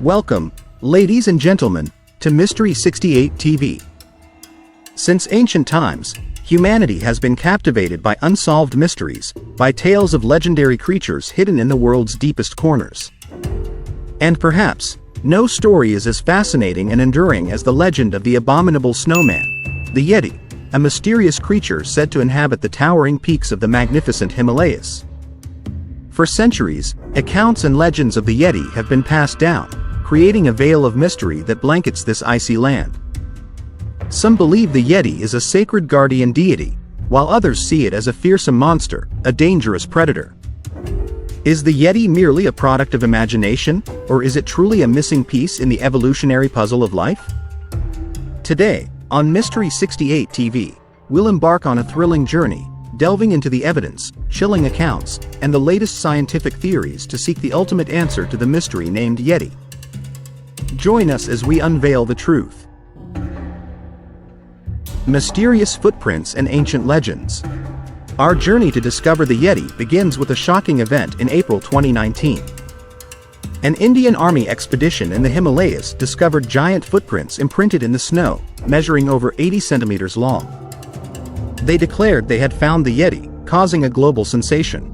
Welcome, ladies and gentlemen, to Mystery68 TV. Since ancient times, humanity has been captivated by unsolved mysteries, by tales of legendary creatures hidden in the world's deepest corners. And perhaps, no story is as fascinating and enduring as the legend of the abominable snowman, the Yeti, a mysterious creature said to inhabit the towering peaks of the magnificent Himalayas. For centuries, accounts and legends of the Yeti have been passed down, creating a veil of mystery that blankets this icy land. Some believe the Yeti is a sacred guardian deity, while others see it as a fearsome monster, a dangerous predator. Is the Yeti merely a product of imagination, or is it truly a missing piece in the evolutionary puzzle of life? Today, on Mystery68 TV, we'll embark on a thrilling journey, delving into the evidence, chilling accounts, and the latest scientific theories to seek the ultimate answer to the mystery named Yeti. Join us as we unveil the truth. Mysterious footprints and ancient legends. Our journey to discover the Yeti begins with a shocking event in April 2019. An Indian Army expedition in the Himalayas discovered giant footprints imprinted in the snow, measuring over 80 centimeters long. They declared they had found the Yeti, causing a global sensation.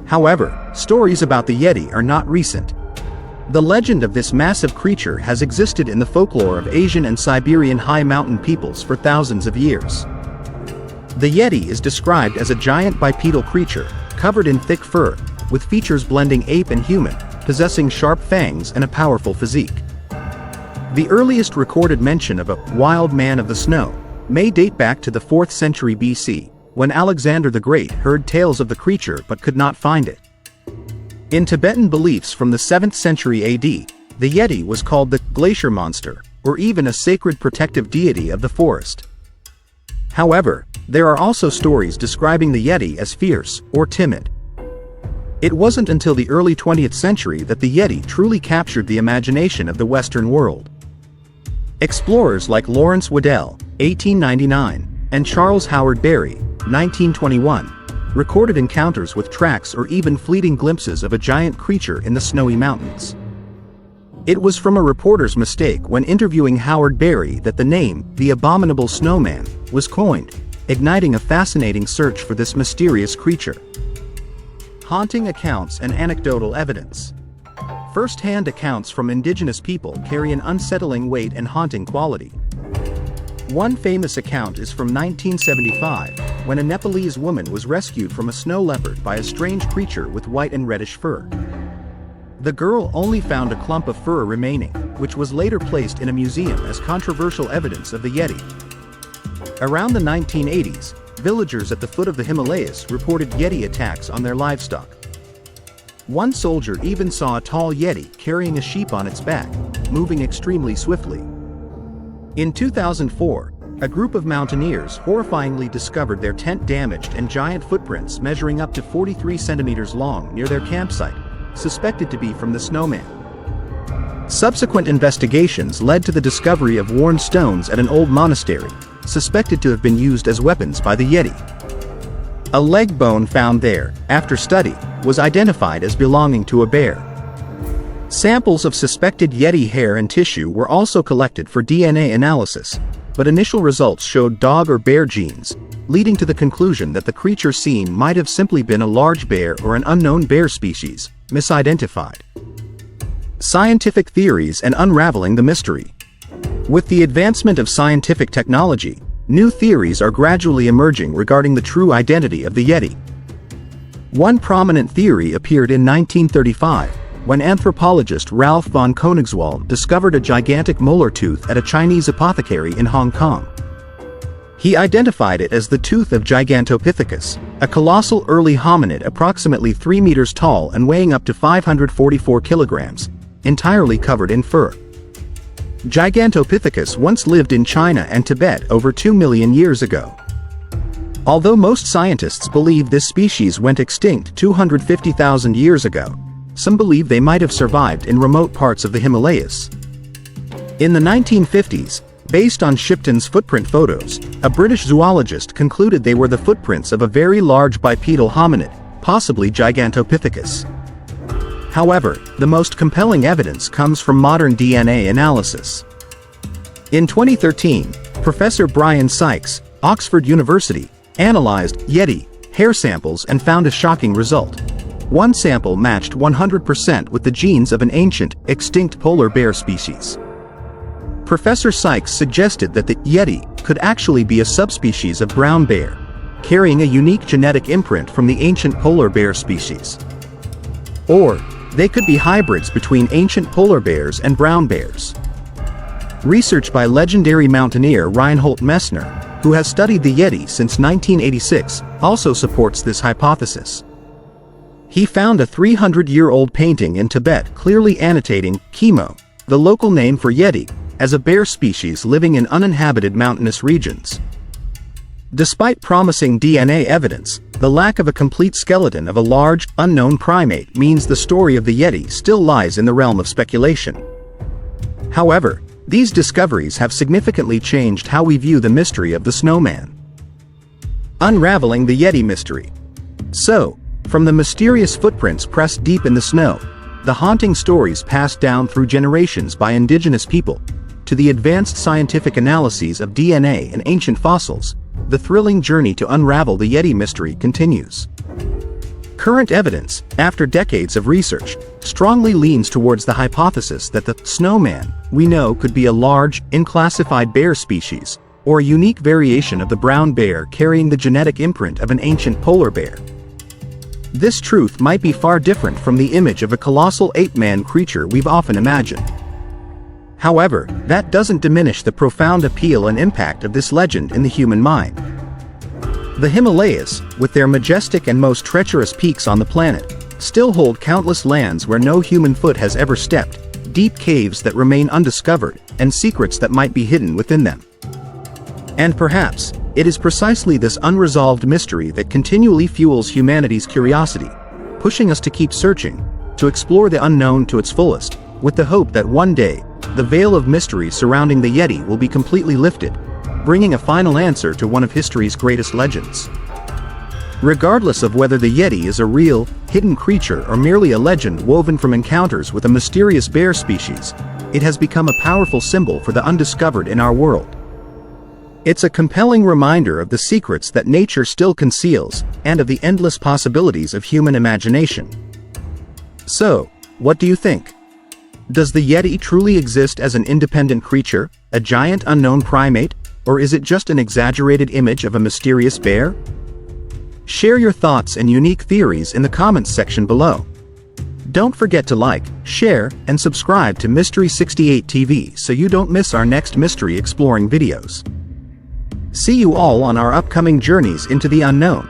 However, stories about the Yeti are not recent. The legend of this massive creature has existed in the folklore of Asian and Siberian high mountain peoples for thousands of years. The Yeti is described as a giant bipedal creature, covered in thick fur, with features blending ape and human, possessing sharp fangs and a powerful physique. The earliest recorded mention of a wild man of the snow may date back to the 4th century BC, when Alexander the Great heard tales of the creature but could not find it. In Tibetan beliefs from the 7th century AD, the Yeti was called the glacier monster, or even a sacred protective deity of the forest. However, there are also stories describing the Yeti as fierce or timid. It wasn't until the early 20th century that the Yeti truly captured the imagination of the Western world. Explorers like Lawrence Waddell, 1899, and Charles Howard Berry, 1921, recorded encounters with tracks or even fleeting glimpses of a giant creature in the snowy mountains. It was from a reporter's mistake when interviewing Howard Berry that the name, the abominable snowman, was coined, igniting a fascinating search for this mysterious creature. Haunting accounts and anecdotal evidence. First-hand accounts from indigenous people carry an unsettling weight and haunting quality. One famous account is from 1975, when a Nepalese woman was rescued from a snow leopard by a strange creature with white and reddish fur. The girl only found a clump of fur remaining, which was later placed in a museum as controversial evidence of the Yeti. Around the 1980s, villagers at the foot of the Himalayas reported Yeti attacks on their livestock. One soldier even saw a tall Yeti carrying a sheep on its back, moving extremely swiftly. In 2004, a group of mountaineers horrifyingly discovered their tent damaged and giant footprints measuring up to 43 centimeters long near their campsite, suspected to be from the snowman. Subsequent investigations led to the discovery of worn stones at an old monastery, suspected to have been used as weapons by the Yeti. A leg bone found there, after study, was identified as belonging to a bear. Samples of suspected Yeti hair and tissue were also collected for DNA analysis, but initial results showed dog or bear genes, leading to the conclusion that the creature seen might have simply been a large bear or an unknown bear species, misidentified. Scientific theories and unraveling the mystery. With the advancement of scientific technology, new theories are gradually emerging regarding the true identity of the Yeti. One prominent theory appeared in 1935, when anthropologist Ralph von Koenigswald discovered a gigantic molar tooth at a Chinese apothecary in Hong Kong. He identified it as the tooth of Gigantopithecus, a colossal early hominid approximately 3 meters tall and weighing up to 544 kilograms, entirely covered in fur. Gigantopithecus once lived in China and Tibet over 2 million years ago. Although most scientists believe this species went extinct 250,000 years ago, some believe they might have survived in remote parts of the Himalayas. In the 1950s, based on Shipton's footprint photos, a British zoologist concluded they were the footprints of a very large bipedal hominid, possibly Gigantopithecus. However, the most compelling evidence comes from modern DNA analysis. In 2013, Professor Brian Sykes, Oxford University, analyzed Yeti hair samples and found a shocking result. One sample matched 100% with the genes of an ancient, extinct polar bear species. Professor Sykes suggested that the Yeti could actually be a subspecies of brown bear, carrying a unique genetic imprint from the ancient polar bear species. Or, they could be hybrids between ancient polar bears and brown bears. Research by legendary mountaineer Reinhold Messner, who has studied the Yeti since 1986, also supports this hypothesis. He found a 300-year-old painting in Tibet clearly annotating Kimo, the local name for Yeti, as a bear species living in uninhabited mountainous regions. Despite promising DNA evidence, the lack of a complete skeleton of a large, unknown primate means the story of the Yeti still lies in the realm of speculation. However, these discoveries have significantly changed how we view the mystery of the snowman. Unraveling the Yeti mystery. So, from the mysterious footprints pressed deep in the snow, the haunting stories passed down through generations by indigenous people, to the advanced scientific analyses of DNA and ancient fossils, the thrilling journey to unravel the Yeti mystery continues. Current evidence, after decades of research, strongly leans towards the hypothesis that the snowman we know could be a large, unclassified bear species, or a unique variation of the brown bear carrying the genetic imprint of an ancient polar bear. This truth might be far different from the image of a colossal ape-man creature we've often imagined. However, that doesn't diminish the profound appeal and impact of this legend in the human mind. The Himalayas, with their majestic and most treacherous peaks on the planet, still hold countless lands where no human foot has ever stepped, deep caves that remain undiscovered, and secrets that might be hidden within them. And perhaps, it is precisely this unresolved mystery that continually fuels humanity's curiosity, pushing us to keep searching, to explore the unknown to its fullest, with the hope that one day, the veil of mystery surrounding the Yeti will be completely lifted, bringing a final answer to one of history's greatest legends. Regardless of whether the Yeti is a real, hidden creature or merely a legend woven from encounters with a mysterious bear species, it has become a powerful symbol for the undiscovered in our world. It's a compelling reminder of the secrets that nature still conceals, and of the endless possibilities of human imagination. So, what do you think? Does the Yeti truly exist as an independent creature, a giant unknown primate, or is it just an exaggerated image of a mysterious bear? Share your thoughts and unique theories in the comments section below. Don't forget to like, share, and subscribe to Mystery68 TV so you don't miss our next mystery exploring videos. See you all on our upcoming journeys into the unknown.